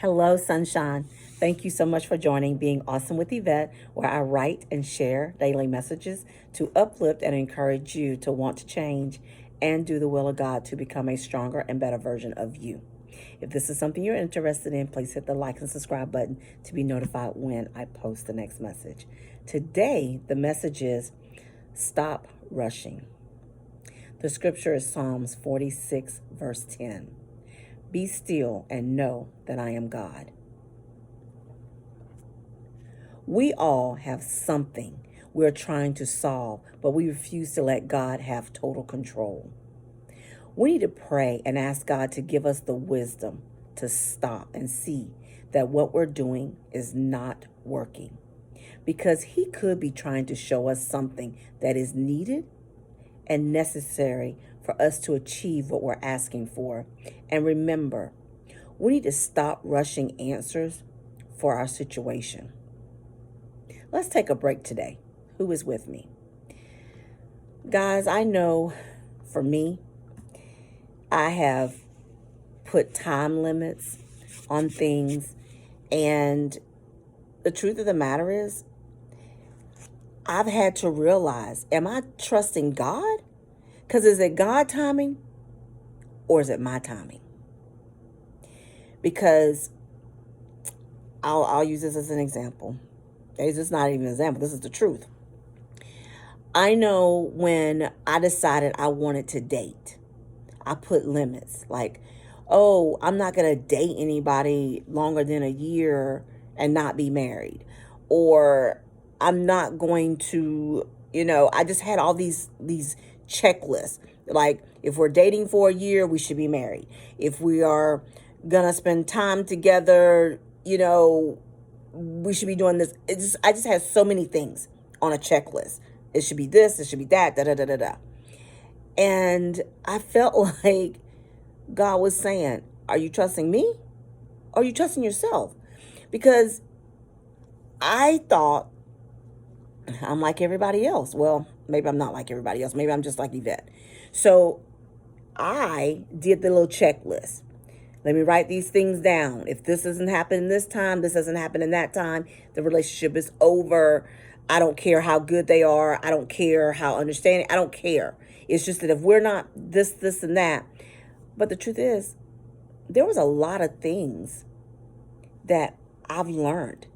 Hello, sunshine. Thank you so much for joining Being Awesome with Yvette, where I write and share daily messages to uplift and encourage you to want to change and do the will of God to become a stronger and better version of you. If this is something you're interested in, please hit the like and subscribe button to be notified when I post the next message. Today, the message is stop rushing. The scripture is Psalms 46, verse 10. Be still and know that I am God. We all have something we're trying to solve, but we refuse to let God have total control. We need to pray and ask God to give us the wisdom to stop and see that what we're doing is not working, because He could be trying to show us something that is needed and necessary for us to achieve what we're asking for. And remember, we need to stop rushing answers for our situation. Let's take a break today. Who is with me? Guys, I know for me, I have put time limits on things. And the truth of the matter is, I've had to realize, am I trusting God? Because is it God timing or is it my timing? Because I'll use this as an example. This is not even an example. This is the truth. I know when I decided I wanted to date, I put limits like, oh, I'm not going to date anybody longer than a year and not be married. Or I'm not going to, I just had all these checklists. Like, if we're dating for a year, we should be married. If we are going to spend time together, we should be doing this. I just had so many things on a checklist. It should be this, it should be that, da da da da da. And I felt like God was saying, are you trusting me? Or are you trusting yourself? Because I thought I'm like everybody else. Well, maybe I'm not like everybody else. Maybe I'm just like Yvette. So I did the little checklist. Let me write these things down. If this doesn't happen this time, this doesn't happen in that time, the relationship is over. I don't care how good they are. I don't care how understanding. I don't care. It's just that if we're not this, and that. But the truth is, there was a lot of things that I've learned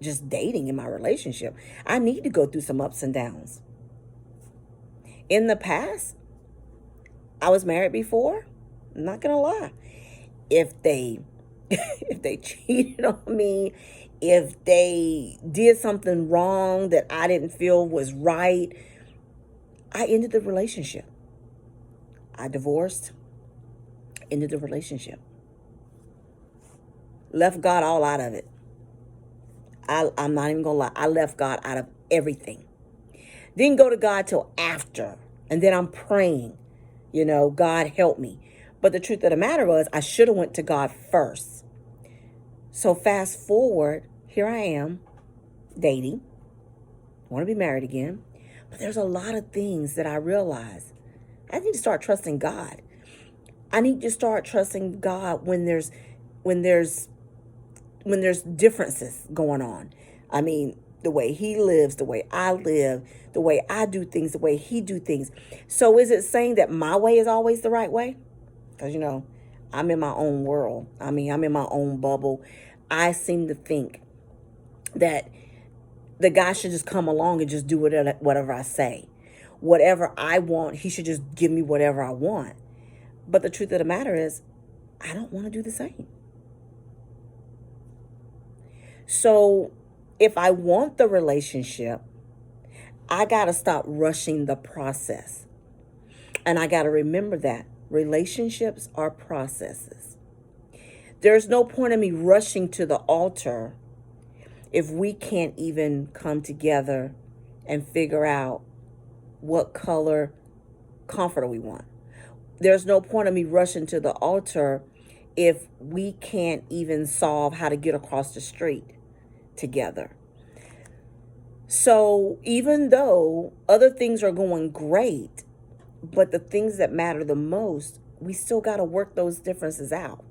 just dating in my relationship. I need to go through some ups and downs. In the past, I was married before. I'm not going to lie. If they if they cheated on me, if they did something wrong that I didn't feel was right, I ended the relationship. I divorced, ended the relationship. Left God all out of it. I'm not even going to lie. I left God out of everything. Didn't go to God till after. And then I'm praying, God help me. But the truth of the matter was, I should have went to God first. So fast forward, here I am, dating, want to be married again. But there's a lot of things that I realize I need to start trusting God. I need to start trusting God when there's differences going on. I mean, the way He lives, the way I live, the way I do things, the way He do things. So is it saying that my way is always the right way? Because, I'm in my own world. I'm in my own bubble. I seem to think that the guy should just come along and just do whatever I say. Whatever I want, he should just give me whatever I want. But the truth of the matter is, I don't want to do the same. So if I want the relationship, I got to stop rushing the process. And I got to remember that relationships are processes. There's no point in me rushing to the altar if we can't even come together and figure out what color comforter we want. There's no point in me rushing to the altar if we can't even solve how to get across the street together. So even though other things are going great, but the things that matter the most, we still got to work those differences out.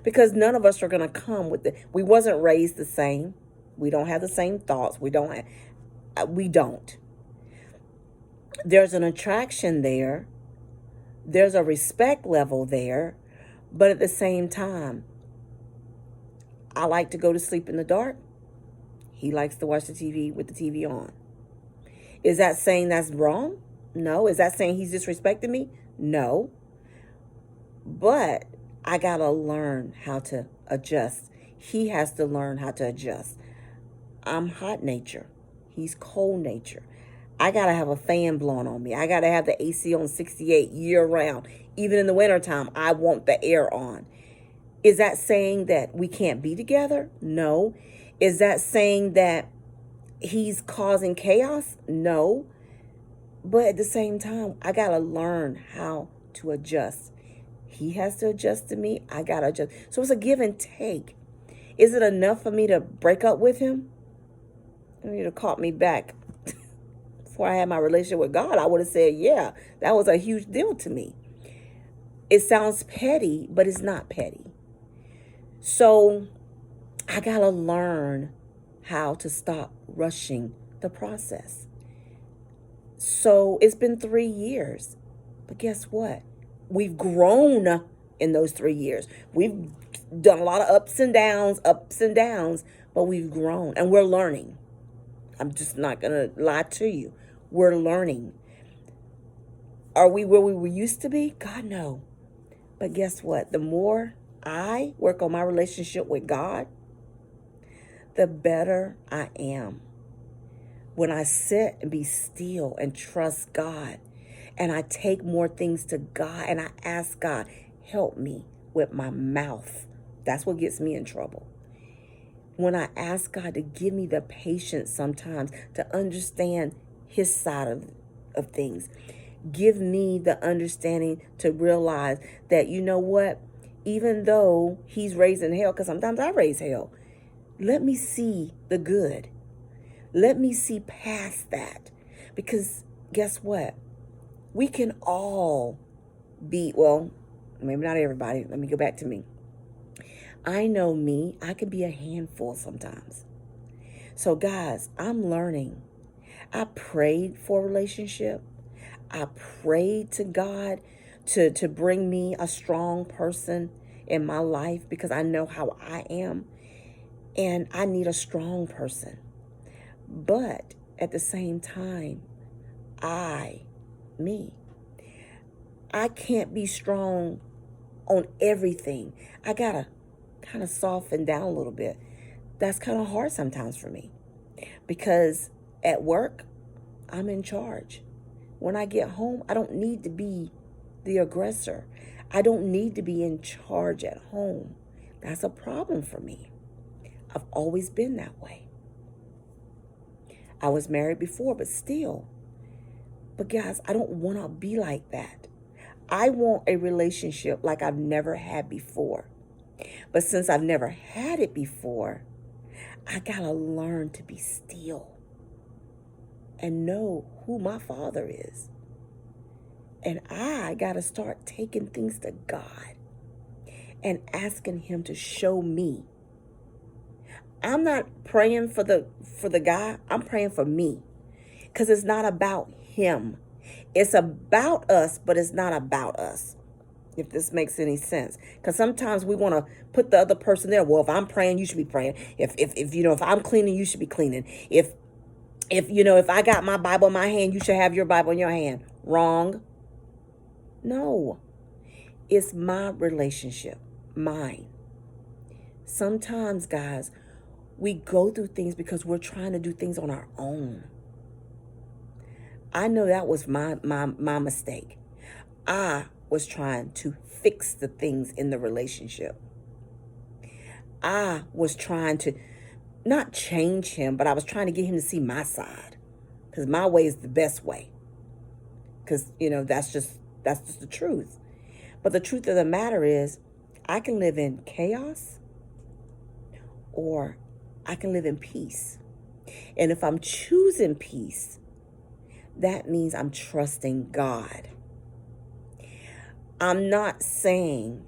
Because none of us are going to come with we wasn't raised the same. We don't have the same thoughts. We don't. There's an attraction there. There's a respect level there. But at the same time, I like to go to sleep in the dark. He likes to watch the TV with the TV on. Is that saying that's wrong? No. Is that saying he's disrespecting me? No. But I got to learn how to adjust. He has to learn how to adjust. I'm hot nature. He's cold nature. I got to have a fan blowing on me. I got to have the AC on 68 year round. Even in the wintertime, I want the air on. Is that saying that we can't be together? No. Is that saying that he's causing chaos? No. But at the same time, I got to learn how to adjust. He has to adjust to me. I got to adjust. So it's a give and take. Is it enough for me to break up with him? You'd have caught me back before I had my relationship with God. I would have said, yeah, that was a huge deal to me. It sounds petty, but it's not petty. So I got to learn how to stop rushing the process. So it's been 3 years. But guess what? We've grown in those 3 years. We've done a lot of ups and downs, but we've grown and we're learning. I'm just not going to lie to you. We're learning. Are we where we used to be? God, no. But guess what? The more I work on my relationship with God, the better I am. When I sit and be still and trust God, and I take more things to God, and I ask God, help me with my mouth. That's what gets me in trouble. When I ask God to give me the patience sometimes to understand his side of things. Give me the understanding to realize that, you know what? Even though he's raising hell, because sometimes I raise hell, let me see the good. Let me see past that. Because guess what? We can all be, well, maybe not everybody. Let me go back to me. I know me. I can be a handful sometimes. So guys, I'm learning. I prayed for a relationship. I prayed to God to bring me a strong person in my life because I know how I am. And I need a strong person. But at the same time, I can't be strong on everything. I got to kind of soften down a little bit. That's kind of hard sometimes for me because at work, I'm in charge. When I get home, I don't need to be the aggressor. I don't need to be in charge at home. That's a problem for me. I've always been that way. I was married before, but still. But guys, I don't want to be like that. I want a relationship like I've never had before. But since I've never had it before, I got to learn to be still and know who my Father is. And I got to start taking things to God and asking him to show me. I'm not praying for the guy. I'm praying for me. Because it's not about him. It's about us, but it's not about us. If this makes any sense. Because sometimes we want to put the other person there. Well, if I'm praying, you should be praying. If I'm cleaning, you should be cleaning. If I got my Bible in my hand, you should have your Bible in your hand. Wrong. No. It's my relationship. Mine. Sometimes, guys, we go through things because we're trying to do things on our own. I know that was my mistake. I was trying to fix the things in the relationship. I was trying to not change him, but I was trying to get him to see my side. Because my way is the best way. Because, that's just the truth. But the truth of the matter is, I can live in chaos or I can live in peace. And if I'm choosing peace, that means I'm trusting God. I'm not saying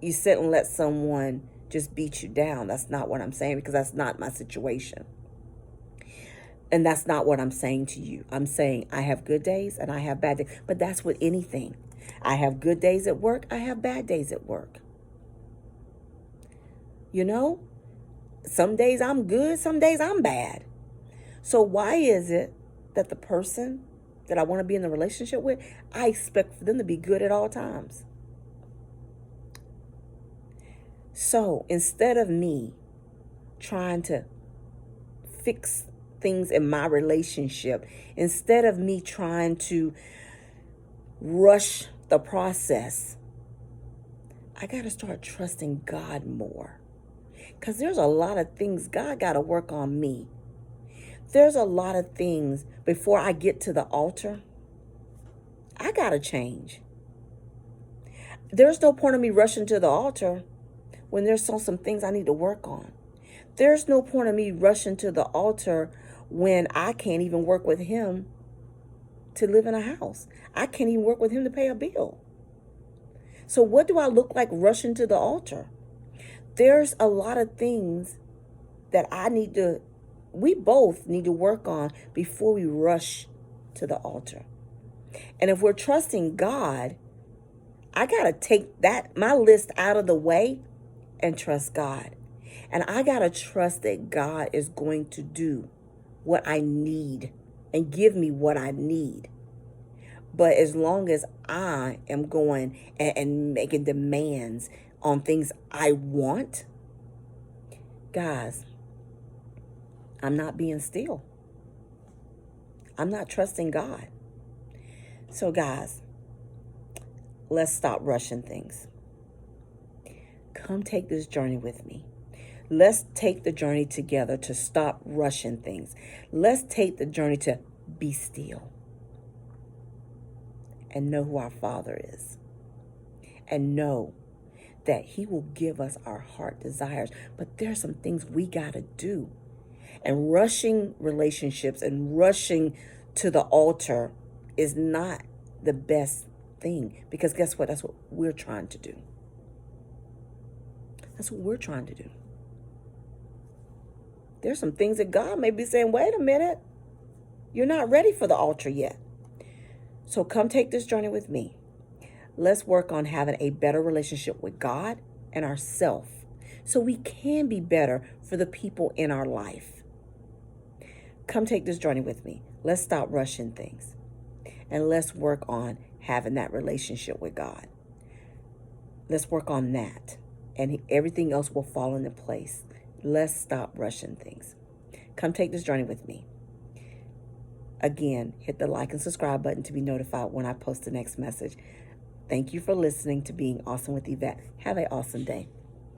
you sit and let someone just beat you down. That's not what I'm saying, because that's not my situation. And that's not what I'm saying to you. I'm saying I have good days and I have bad days. But that's with anything. I have good days at work. I have bad days at work. You know, some days I'm good, some days I'm bad. So why is it that the person that I want to be in the relationship with, I expect for them to be good at all times? So instead of me trying to fix things in my relationship, instead of me trying to rush the process, I got to start trusting God more. Because there's a lot of things God got to work on me. There's a lot of things before I get to the altar, I got to change. There's no point in me rushing to the altar when there's still some things I need to work on. There's no point in me rushing to the altar when I can't even work with him to live in a house. I can't even work with him to pay a bill. So what do I look like rushing to the altar? There's a lot of things that we both need to work on before we rush to the altar. And if we're trusting God, I got to take my list out of the way and trust God. And I got to trust that God is going to do what I need and give me what I need. But as long as I am going and making demands on things I want, guys, I'm not being still. I'm not trusting God. So guys, let's stop rushing things. Come take this journey with me. Let's take the journey together to stop rushing things. Let's take the journey to be still and know who our Father is, and know that he will give us our heart desires. But there's some things we got to do. And rushing relationships and rushing to the altar is not the best thing, because guess what? That's what we're trying to do. That's what we're trying to do. There's some things that God may be saying, wait a minute, you're not ready for the altar yet. So come take this journey with me. Let's work on having a better relationship with God and ourselves so we can be better for the people in our life. Come take this journey with me. Let's stop rushing things. And let's work on having that relationship with God. Let's work on that. And everything else will fall into place. Let's stop rushing things. Come take this journey with me. Again, hit the like and subscribe button to be notified when I post the next message. Thank you for listening to Being Awesome with Yvette. Have an awesome day.